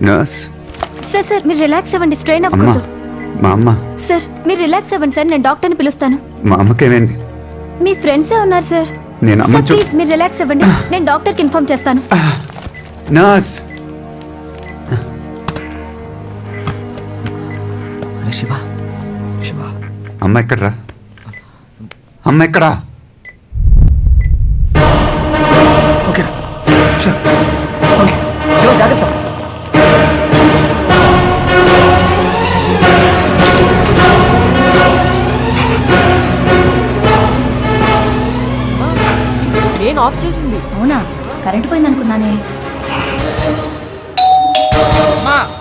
Nurse sir మీరు relax అవ్వండి, strain అవ్వకూడదు. మా అమ్మ. సార్ మీరు రిలాక్స్ అవ్వండి సార్, నేను డాక్టర్ని పిలుస్తాను. మా అమ్మకేమైంది? మీ ఫ్రెండ్సే ఉన్నారు సార్. నేను అమ్మ ప్లీజ్ మీరు రిలాక్స్ అవ్వండి, నేను డాక్టర్కి ఇన్ఫార్మ్ చేస్తాను. నర్స్. శివ శివ అమ్మ ఎక్కడ్రా? అమ్మ ఎక్కడా? ఓకే ఓకే శివ జాగ్రత్త. నేను ఆఫ్ చేసింది. అవునా, కరెంట్ పోయింది అనుకున్నానే.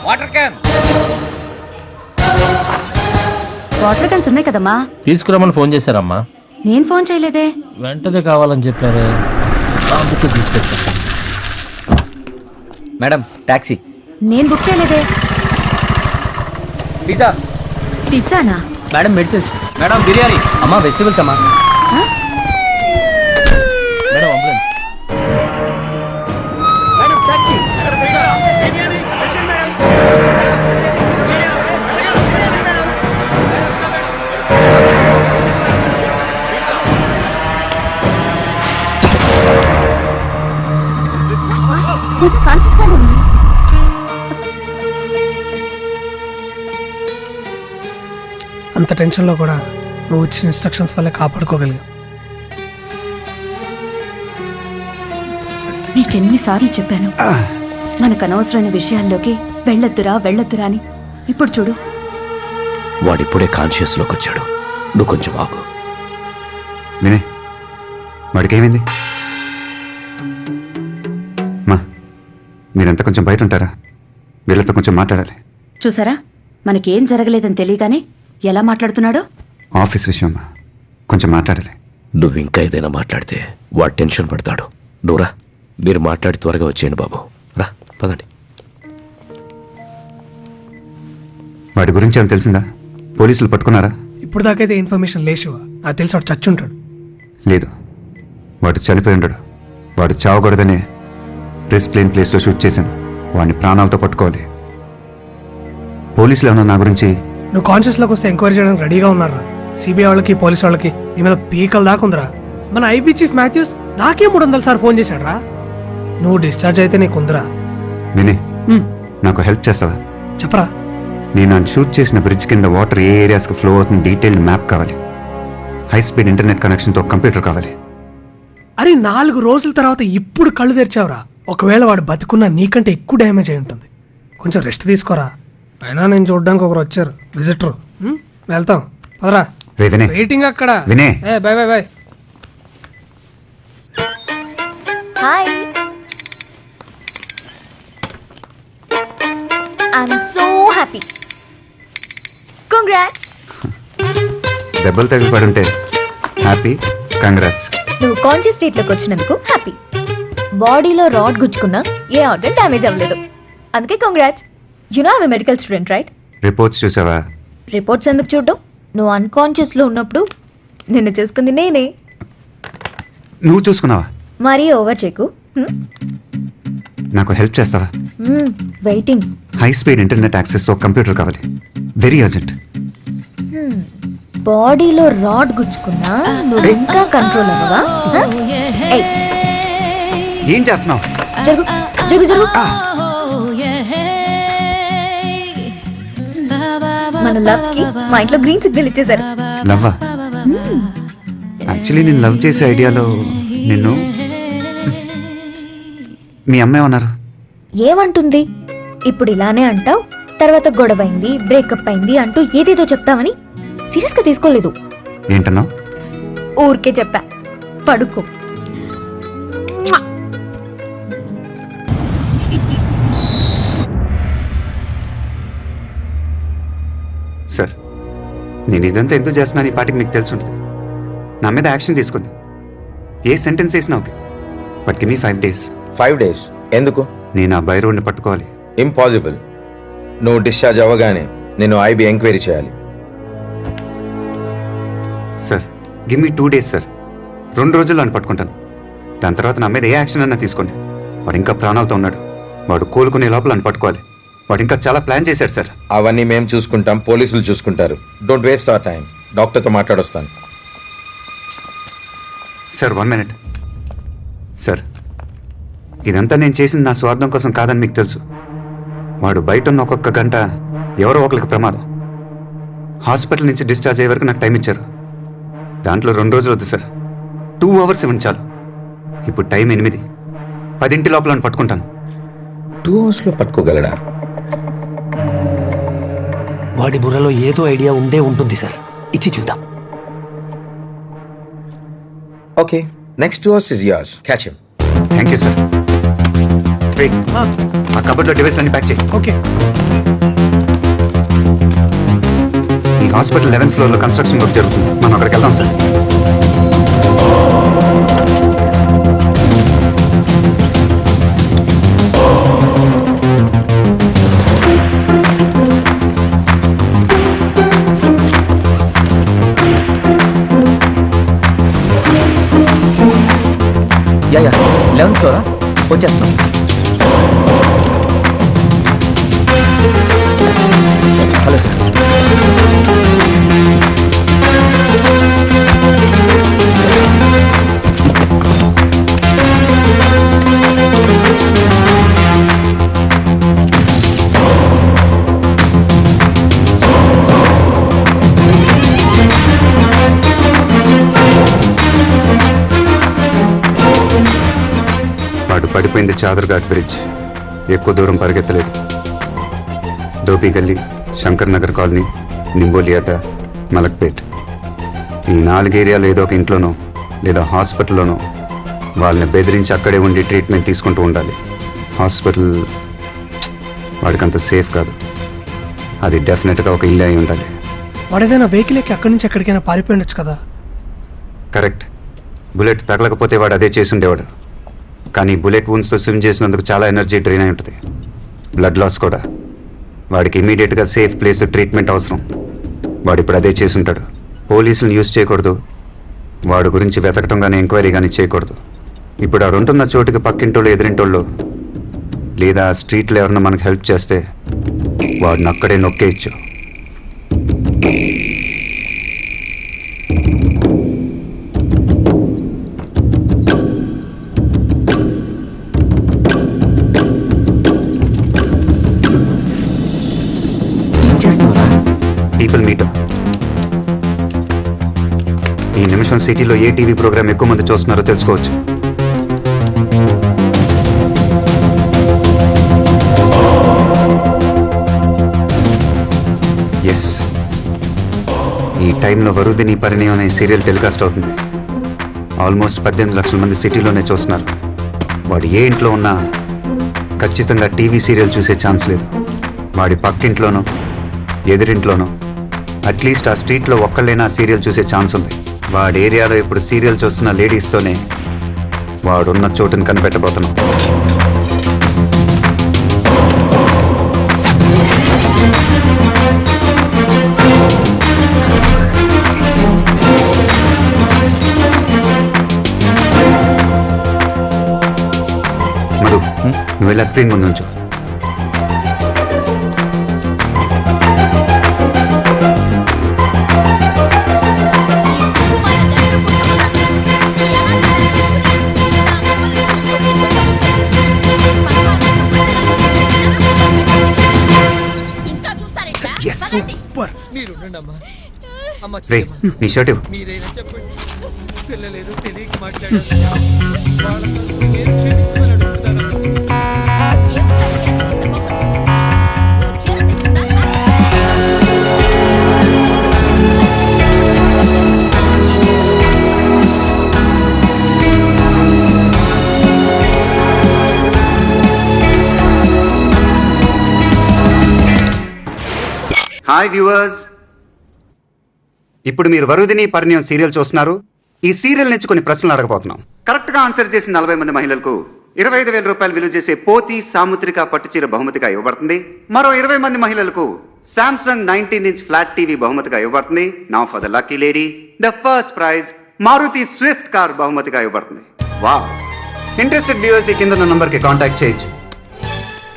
వాటర్ క్యాన్ వాటర్ క్యాన్స్ ఉన్నాయి కదమ్మా. తీసుకురమ్మని ఫోన్ చేశారమ్మా. నేను ఫోన్ చేయలేదే. వెంటనే కావాలని చెప్పారు, అందుకే తీసుకొచ్చా. Madam taxi. నేను బుక్ చేయలేదే. పిజ్జా. పిజ్జానా? Madam medicines. మేడం బిర్యానీ. అమ్మా వెజిటబుల్స్ అమ్మా. Madam ambulance. Madam taxi. అంత టెన్షన్లో కూడా నువ్వు ఇచ్చిన ఇన్స్ట్రక్షన్స్ వల్ల కాపాడుకోగలిగా. నీకెన్నిసార్లు చెప్పాను మనకు అనవసరమైన విషయాల్లోకి వెళ్ళొద్దురా అని. ఇప్పుడు చూడు. వాడిప్పుడే కాన్షియస్లోకి వచ్చాడు, నువ్వు కొంచెం ఆగు. వినే, వాడికేమైంది? మా మీరంతా కొంచెం బయట ఉంటారా? వీళ్ళతో కొంచెం మాట్లాడాలి. చూసారా, మనకేం జరగలేదని తెలియగానే ఎలా మాట్లాడుతున్నాడో. ఆఫీస్ విషయం కొంచెం మాట్లాడాలి. నువ్వు ఇంకా ఏదైనా మాట్లాడితే వాడు టెన్షన్ పడతాడు. నువ్వురా, మీరు మాట్లాడి త్వరగా వచ్చేయండి బాబు. రా పదండి. వాడి గురించి ఏమైనా తెలిసిందా? పోలీసులు పట్టుకున్నారా? ఇప్పుడు దాకైతే ఇన్ఫర్మేషన్ లేచివా? నాకు తెలిసి వాడు చచ్చుంటాడు. లేదు, వాడు చనిపోయి ఉంటాడు. వాడు చావకూడదనే రిస్క్ లేని ప్లేస్లో షూట్ చేశాను. వాడిని ప్రాణాలతో పట్టుకోవాలి. పోలీసులు ఏమన్నా నా గురించి? నువ్వు కాన్షియస్లోకి వస్తే ఎంక్వైరీ చేయడానికి రెడీగా ఉన్నారా? సిబిఐ వాళ్ళకి పోలీసు వాళ్ళకి నీ మీద పీకల దాకా ఉందిరా. మన ఐబీ చీఫ్ మాథ్యూస్ నాకే 300 సార్లు ఫోన్ చేశాడు రా. నువ్వు డిశ్చార్జ్ అయితే నీకు ఉందిరా. విని, నాకు హెల్ప్ చేస్తావా? చెప్పరా. నేను నన్ను షూట్ చేసిన బ్రిడ్జ్ కింద వాటర్ ఏ ఏరియాస్కి ఫ్లో అవుతుంది డీటెయిల్డ్ మ్యాప్ కావాలి. హై స్పీడ్ ఇంటర్నెట్ కనెక్షన్తో కంప్యూటర్ కావాలి. అరే 4 రోజుల తర్వాత ఇప్పుడు కళ్ళు తెరిచావురా. ఒకవేళ వాడు బతుకున్నా నీకంటే ఎక్కువ డ్యామేజ్ అయి ఉంటుంది. కొంచెం రెస్ట్ తీసుకోరా. అయినా నేను చూడడానికి ఒకరు వచ్చారు, విజిటర్. వెళ్తాం పదరా. వెయిటింగ్ అక్కడ. By by by. Hi, I'm so happy. Congrats. దెబ్బలు తగిలి పడుంటే హ్యాపీ, కంగ్రాట్స్. నువ్వు కాన్షియస్ స్టేట్లోకి వచ్చినందుకు హ్యాపీ. బాడీలో రాడ్ గుచ్చుకున్నా ఏ ఆర్గన్ డ్యామేజ్ అవ్వలేదు, అందుకే congrats. You know I'm a medical student right? Reports చూసావా? రిపోర్ట్స్ ఎందుకు చూడడం? నువ్వు అన్కాన్షియస్లో ఉన్నప్పుడు నిన్ను చేసుకుంది నేనే. నువ్వు చూసుకున్నావా? మరీ ఓవర్ చేయకు. నాకు హెల్ప్ చేస్తావా? వెయిటింగ్. హై స్పీడ్ ఇంటర్నెట్ యాక్సెస్తో కంప్యూటర్ కావాలి, వెరీ అర్జెంట్. బాడీలో రాడ్ గుచ్చుకున్నా నువ్వు ఇంకా కంట్రోల్ అవ్వవా? ఏం చేస్తున్నావు? జరుగు జరుగు జరుగు. మన లవ్ కి మా ఇంట్లో గ్రీన్ సిగ్నల్ ఇచ్చేసారు. లవ్వా? యాక్చువల్లీ నేను లవ్ చేసే ఐడియాలో నిన్ను మీ అమ్మ ఏమన్నారు? ఏమంటుంది? ఇప్పుడు ఇలానే అంటావు, తర్వాత గొడవైంది, బ్రేకప్ అయింది అంటూ ఏదేదో చెప్తామని సీరియస్ గా తీసుకోలేదు. ఏంటన్నావు? ఊరికే చెప్పా, పడుకో. సార్, నేను ఇదంతా ఎందుకు చేస్తున్నాను ఈ పాటికి మీకు తెలిసి ఉంటుంది. నా మీద యాక్షన్ తీసుకోండి. ఏ సెంటెన్స్ వేసినా okay, but give me 5 days. 5 days ఎందుకు? నేను ఆ బైరోడ్ని పట్టుకోవాలి. ఇంపాసిబుల్. నువ్వు డిశ్చార్జ్ అవ్వగానే నేను ఐబీ ఎంక్వైరీ చేయాలి. Sir give me 2 days sir. 2 రోజుల్లో అని పట్టుకుంటాను. దాని తర్వాత నా మీద ఏ యాక్షన్ అన్నా తీసుకోండి. వాడు ఇంకా ప్రాణాలతో ఉన్నాడు. వాడు కోలుకునే లోపల అని పట్టుకోవాలి. వాడు ఇంకా చాలా ప్లాన్ చేశాడు సార్. అవన్నీ మేము చూసుకుంటాం, పోలీసులు చూసుకుంటారు. Don't waste our time. డాక్టర్తో మాట్లాడొస్తాను. Sir 1 minute. సార్ ఇదంతా నేను చేసింది నా స్వార్థం కోసం కాదని మీకు తెలుసు. వాడు బయట ఉన్న ఒక్కొక్క గంట ఎవరో ఒకరికి ప్రమాదం. హాస్పిటల్ నుంచి డిశ్చార్జ్ అయ్యే వరకు నాకు టైం ఇచ్చారు. దాంట్లో 2 రోజులు వద్దు సార్, 2 hours ఇవ్వండి చాలు. ఇప్పుడు టైం 8. 10 లోపల అని పట్టుకుంటాను. 2 hours లో పట్టుకోగలడా? వాడి బుర్రలో ఏదో ఐడియా ఉండే ఉంటుంది సార్. ఇచ్చి చూద్దాం. Okay, next 2 hours is yours. Catch him. Thank you sir. ఆ కబర్లో డివైస్ అన్ని ప్యాక్ చేయి. ఓకే. ఈ హాస్పిటల్ 11th floor లో కన్స్ట్రక్షన్ వర్క్ జరుగుతుంది. మనం అక్కడికి వెళ్దాం సార్. యా 11th floor వచ్చేస్తాం. Hello sir. వాడు పడిపోయింది చాదర్ఘాట్ బ్రిడ్జ్. ఎక్కువ దూరం పరిగెత్తలేదు. దోపి గల్లీ, శంకర్ నగర్ కాలనీ, నింబోలి అడ్డ, మలక్పేట్, ఈ 4 ఏరియాలో ఏదో ఒక ఇంట్లోనో లేదా హాస్పిటల్లోనో వాళ్ళని బెదిరించి అక్కడే ఉండి ట్రీట్మెంట్ తీసుకుంటూ ఉండాలి. హాస్పిటల్ వాడికంత సేఫ్ కాదు. అది డెఫినెట్గా ఒక ఇల్లు అయి ఉండాలి. వాడు ఏదైనా వెహికల్ ఎక్కి అక్కడి నుంచి ఎక్కడికైనా పారిపోయి ఉండొచ్చు కదా. కరెక్ట్. బుల్లెట్ తగలకపోతే వాడు అదే చేసి ఉండేవాడు. కానీ బుల్లెట్ వూన్స్తో స్విమ్ చేసినందుకు చాలా ఎనర్జీ డ్రైన్ అయి ఉంటుంది. బ్లడ్ లాస్ కూడా. వాడికి ఇమీడియట్గా సేఫ్ ప్లేస్ ట్రీట్మెంట్ అవసరం. వాడు ఇప్పుడు అదే చేసి ఉంటాడు. పోలీసులను యూజ్ చేయకూడదు. వాడు గురించి వెతకటం కానీ ఎంక్వైరీ కానీ చేయకూడదు. ఇప్పుడు ఆడు ఉంటున్న చోటుకి పక్కింటోళ్ళు, ఎదురింటోళ్ళు లేదా స్ట్రీట్లో ఎవరన్నా మనకు హెల్ప్ చేస్తే వాడిని అక్కడే నొక్కేయచ్చు. People metre. ఈ నిమిషం సిటీలో ఏ టీవీ ప్రోగ్రామ్ ఎక్కువ మంది చూస్తున్నారో తెలుసుకోవచ్చు. ఎస్, ఈ టైంలో వరుదిని పరిణయం అనే సీరియల్ టెలికాస్ట్ అవుతుంది. ఆల్మోస్ట్ 18 లక్షల మంది సిటీలోనే చూస్తున్నారు. వాడు ఏ ఇంట్లో ఉన్నా ఖచ్చితంగా టీవీ సీరియల్ చూసే ఛాన్స్ లేదు. వాడి పక్కింట్లోనో ఎదురింట్లోనో అట్లీస్ట్ ఆ స్ట్రీట్లో ఒక్కళ్ళైనా సీరియల్ చూసే ఛాన్స్ ఉంది. వాడి ఏరియాలో ఇప్పుడు సీరియల్ చూస్తున్న లేడీస్తోనే వాడున్న చోటుని కనిపెట్టబోతున్నాం. మధు, నువ్వు వెళ్ళా స్క్రీన్ ముందు ఉంచు. సూపర్. రే, నీ షర్ట్ ఇవ్వు. హాయ్ వ్యూవర్స్, ఇప్పుడు మీరు వరుదిని పరిణయం సీరియల్ చూస్తున్నారు. ఈ సీరియల్ నుంచి కొన్ని ప్రశ్నలు అడగబోతున్నాం. కరెక్ట్ గా ఆన్సర్ చేసిన 40 మంది మహిళలకు 25,000 రూపాయలు విలువ చేసే పోతి సాముద్రిక పట్టుచీర బహుమతిగా ఇవ్వబడుతుంది. మరో 20 మంది మహిళలకు సామ్సంగ్ 19-inch ఫ్లాట్ టీవీ బహుమతిగా ఇవ్వబడుతుంది. Now for the lucky lady the first prize Maruti Swift car బహుమతిగా ఇవ్వబడుతుంది. వావ్! ఇంట్రెస్టెడ్ వ్యూవర్స్ ఈ కింద ఉన్న నంబర్కి కాంటాక్ట్ చేయొచ్చు.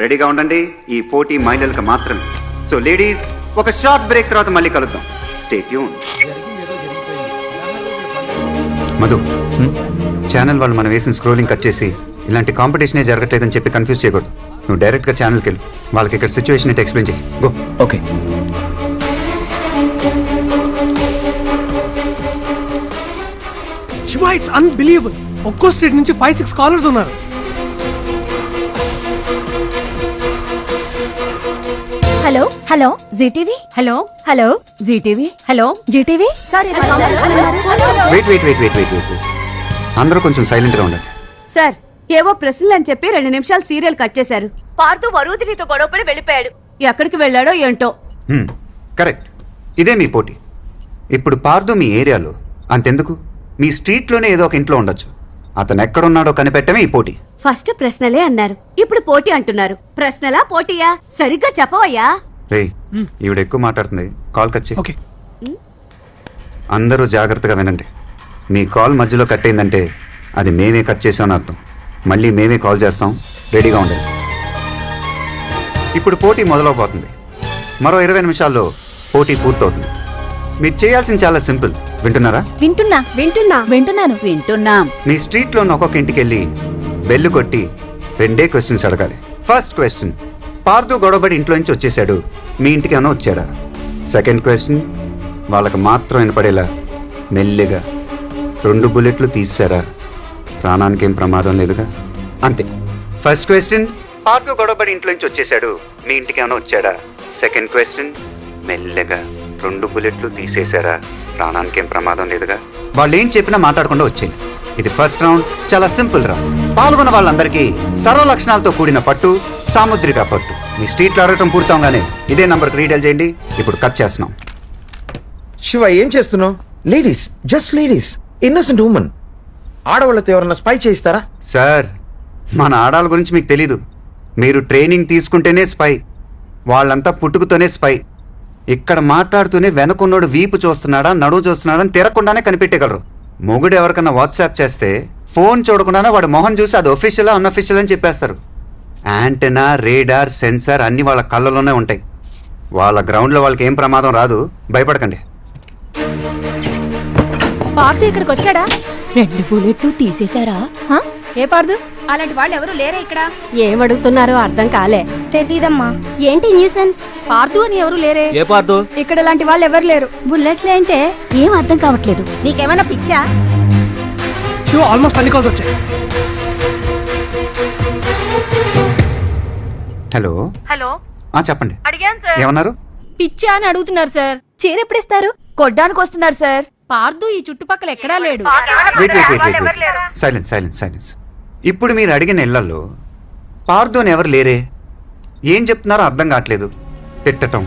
రెడీగా ఉండండి, ఈ పోటీ మహిళలకు మాత్రమే. సో లేడీస్, ఒక షార్ట్ బ్రేక్ తర్వాత మళ్ళీ కలుద్దాం. Stay tune. మధు, ఛానల్ వాళ్ళు మనం వేసిన స్క్రోలింగ్ కట్ చేసి ఇలాంటి కాంపిటీషనే జరగట్లేదని చెప్పి కన్ఫ్యూజ్ చేయకూడదు. నువ్వు డైరెక్ట్గా ఛానల్కి వెళ్ళు, వాళ్ళకి ఇక్కడ సిచ్యువేషన్ అయితే ఎక్స్ప్లెయిన్ చేయి. Go. Okay. Shiva, it's unbelievable. ఒక్కో స్టేట్ నుంచి 5-6 కాలర్స్ ఉన్నారు. Hello hello GTV, hello hello GTV, hello GTV. Sir wait. అందరూ కొంచెం సైలెంట్గా ఉండండి. సార్, ఏవో ప్రశ్నలు అని చెప్పి 2 నిమిషాలు సీరియల్ కట్ చేశారు. పార్థు వరుదినితో గొడవపడి వెళ్ళిపోయాడు. ఎక్కడికి వెళ్ళాడో ఏంటో. కరెక్ట్, ఇదే మీ పోటీ. ఇప్పుడు పార్దు మీ ఏరియాలో, అంతెందుకు మీ స్ట్రీట్లోనే ఏదో ఒక ఇంట్లో ఉండొచ్చు. అతను ఎక్కడున్నాడో కనిపెట్టమే ఈ పోటీ. ఫస్ట్ ప్రశ్నలే అన్నారు, ఇప్పుడు పోటీ అంటున్నారు. ప్రశ్నలా పోటీయా? సరిగ్గా చెప్పవయ్యా. రే, ఈవిడ ఎక్కువ మాట్లాడుతుంది, కాల్ కట్ చేయి. ఓకే. అందరూ జాగ్రత్తగా వినండి. మీ కాల్ మధ్యలో కట్ అయిందంటే అది మేమే కట్ చేసామని అర్థం. మళ్ళీ మేమే కాల్ చేస్తాం, రెడీగా ఉండండి. ఇప్పుడు పోటీ మొదలవబోతుంది. మరో 20 నిమిషాల్లో పోటీ పూర్తవుతుంది. మీరు చేయాల్సింది చాలా సింపుల్. వింటున్నారా? వింటున్నాం. మీ స్ట్రీట్లో ఉన్న ఒక్కొక్క ఇంటికి వెళ్ళి బెల్లు కొట్టి 2 క్వశ్చన్స్ అడగాలి. ఫస్ట్ క్వశ్చన్, పార్దు గొడవబడి ఇంట్లో నుంచి వచ్చేసాడు, మీ ఇంటికి ఏమైనా వచ్చాడా? సెకండ్ క్వశ్చన్, వాళ్ళకి మాత్రం వినపడేలా మెల్లిగా 2 బుల్లెట్లు తీసారా? ప్రాణానికి ఏం ప్రమాదం లేదుగా? అంతే. ఫస్ట్ క్వశ్చన్, పార్దు గొడవబడి ఇంట్లో నుంచి వచ్చేసాడు, మీ ఇంటికి ఏమైనా వచ్చాడా? సెకండ్ క్వశ్చన్, మెల్లగా 2 బుల్లెట్లు తీసేశారా? ప్రాణానికి ఏం ప్రమాదం లేదుగా? వాళ్ళు ఏం చెప్పినా మాట్లాడకుండా వచ్చేయండి. ఇది ఫస్ట్ రౌండ్, చాలా సింపుల్ రౌండ్. పాల్గొన్న వాళ్ళందరికీ సర్వ లక్షణాలతో కూడిన పట్టు, సాముద్రిక పట్టు. మీ స్ట్రీట్లో అడగటం పూర్తవగానే ఇదే నంబర్కి రీడైల్ చేయండి. ఇప్పుడు కట్ చేస్తున్నాం. శివ, ఏం చేస్తున్నావు? Ladies, just ladies, innocent women. ఆడవాళ్ళతో ఎవరన్నా స్పై చేయిస్తారా? సార్, మన ఆడాల గురించి మీకు తెలీదు. మీరు ట్రైనింగ్ తీసుకుంటేనే స్పై, వాళ్ళంతా పుట్టుకతోనే స్పై. ఇక్కడ మాట్లాడుతూనే వెనకున్నోడు వీపు చూస్తున్నాడా నడువు చూస్తున్నాడా అని తిరగకుండానే కనిపెట్టగలరు. మొగుడు ఎవరికన్నా వాట్సాప్ చేస్తే ఫోన్ చూడకుండానే వాడు మొహం చూసి అది ఒఫిషియలా అన్అఫిషియల్ అని చెప్పేస్తారు. యాంటెనా, రేడార్, సెన్సార్ అన్నీ వాళ్ళ కళ్ళలోనే ఉంటాయి. వాళ్ళ గ్రౌండ్లో వాళ్ళకి ఏం ప్రమాదం రాదు, భయపడకండి. పార్దు ఇక్కడికి వచ్చాడా? 2 బుల్లెట్లు తీసేశారా? ఏ పార్దు? అలాంటి వాళ్ళు ఎవరు లేరా ఇక్కడ? ఏమడుగుతున్నారో అర్థం కాలే. తెలీదమ్మా. ఏంటి న్యూసెన్స్? పార్దు అని ఎవరు లేరే. ఏ పార్దు? ఇక్కడ లాంటి వాళ్ళు ఎవరు లేరు. బుల్లెట్లే అంటే ఏం అర్థం కావట్లేదు. నీకేమైనా పిచ్చా? శివ, ఆల్మోస్ట్ అన్ని కాల్స్ వచ్చాయి. హలో హలో, చెప్పండి. అడిగాను సార్. ఏమన్నారు? పిచ్చా అని అడుగుతున్నారు సార్. చీర ఎప్పుడు ఇస్తారు? కొడ్డానికి వస్తున్నారు సార్. పార్దు ఈ చుట్టుపక్కల ఎక్కడా లేడు. వెయిట్. సైలెన్స్. ఇప్పుడు మీరు అడిగిన ఇళ్లలో పార్దు అని ఎవరు లేరే. ఏం చెప్తున్నారో అర్థం కావట్లేదు. తిట్టటం,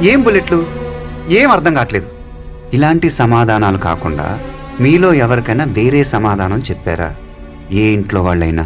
ఏం బుల్లెట్లు, ఏం అర్థం కావట్లేదు. ఇలాంటి సమాధానాలు కాకుండా మీలో ఎవరికైనా వేరే సమాధానం చెప్పారా? ఏ ఇంట్లో వాళ్ళైనా